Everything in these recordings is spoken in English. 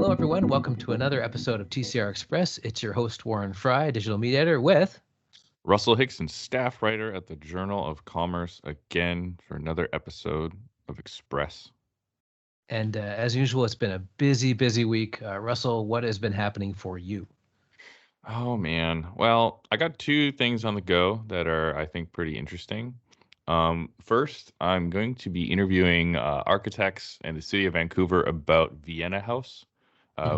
Hello, everyone. Welcome to another episode of TCR Express. It's your host, Warren Frey, digital media editor with... Russell Hixson, staff writer at the Journal of Commerce, again for another episode of Express. And as usual, it's been a busy week. Russell, what has been happening for you? Oh, man. Well, I got two things on the go that are, I think, pretty interesting. First, I'm going to be interviewing architects in the city of Vancouver about Vienna House,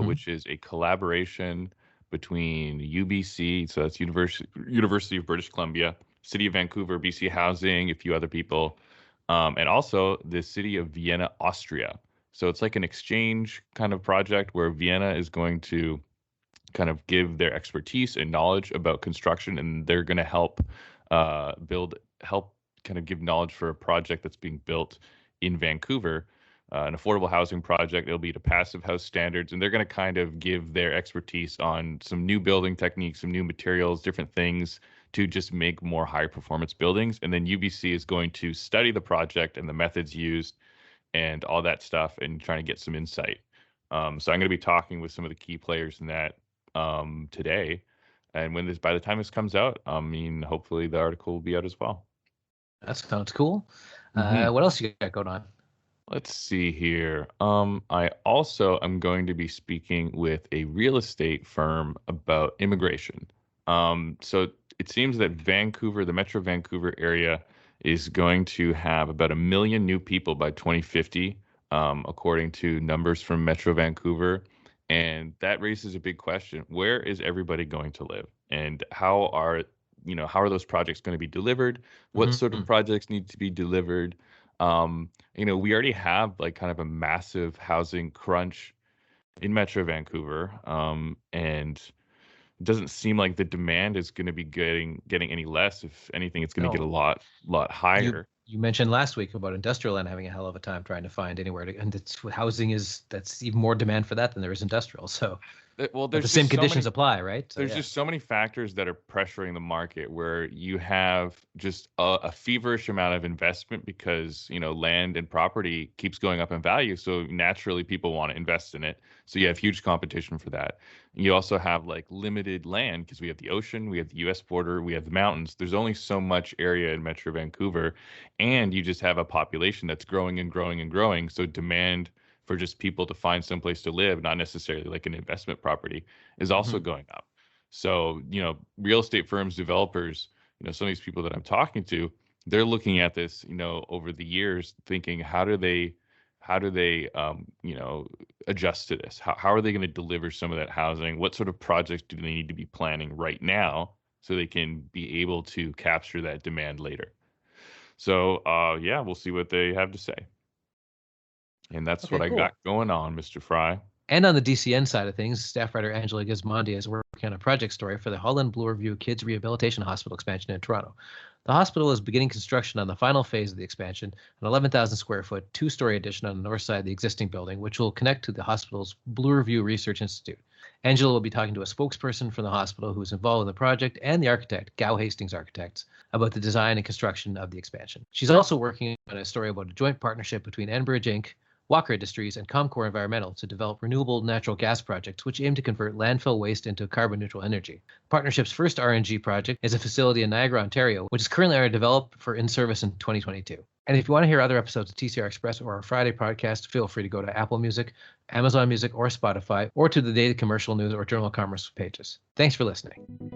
which is a collaboration between UBC, so that's University of British Columbia, City of Vancouver, BC Housing, a few other people, and also the city of Vienna, Austria. So it's like an exchange kind of project where Vienna is going to kind of give their expertise and knowledge about construction, and they're going to help help kind of give knowledge for a project that's being built in Vancouver, an affordable housing project. It'll be to passive house standards, and they're going to kind of give their expertise on some new building techniques, some new materials, different things to just make more high performance buildings. And then UBC is going to study the project and the methods used and all that stuff and trying to get some insight. So I'm going to be talking with some of the key players in that today. And by the time this comes out, I mean, hopefully the article will be out as well. That sounds cool. What else you got going on? Let's see here. I also am going to be speaking with a real estate firm about immigration. So it seems that Vancouver, the Metro Vancouver area, is going to have about 1 million new people by 2050, according to numbers from Metro Vancouver. And that raises a big question. Where is everybody going to live? And how are those projects going to be delivered? What sort of projects need to be delivered? We already have like kind of a massive housing crunch in Metro Vancouver. And it doesn't seem like the demand is going to be getting any less. If anything, it's going to get a lot higher. You mentioned last week about industrial land having a hell of a time trying to find anywhere to, and housing that's even more demand for that than there is industrial. So, well, the same conditions apply, right? So, there's just so many factors that are pressuring the market where you have just a feverish amount of investment because, land and property keeps going up in value. So naturally people want to invest in it. So you have huge competition for that. And you also have like limited land because we have the ocean, we have the US border, we have the mountains. There's only so much area in Metro Vancouver, and you just have a population that's growing and growing and growing. So demand for just people to find someplace to live, not necessarily like an investment property, is also going up. So, real estate firms, developers, some of these people that I'm talking to, they're looking at this, over the years thinking, how do they adjust to this? How are they going to deliver some of that housing? What sort of projects do they need to be planning right now so they can be able to capture that demand later? So, we'll see what they have to say. And that's what I got going on, Mr. Frey. And on the DCN side of things, staff writer Angela Gismondi is working on a project story for the Holland Bloorview Kids Rehabilitation Hospital expansion in Toronto. The hospital is beginning construction on the final phase of the expansion, an 11,000 square foot, 2-story addition on the north side of the existing building, which will connect to the hospital's Bloorview Research Institute. Angela will be talking to a spokesperson from the hospital who is involved in the project and the architect, Gow Hastings Architects, about the design and construction of the expansion. She's also working on a story about a joint partnership between Enbridge Inc., Walker Industries, and Comcor Environmental to develop renewable natural gas projects which aim to convert landfill waste into carbon-neutral energy. The partnership's first RNG project is a facility in Niagara, Ontario, which is currently under development for in-service in 2022. And if you want to hear other episodes of TCR Express or our Friday podcast, feel free to go to Apple Music, Amazon Music, or Spotify, or to the daily commercial news or Journal of Commerce pages. Thanks for listening.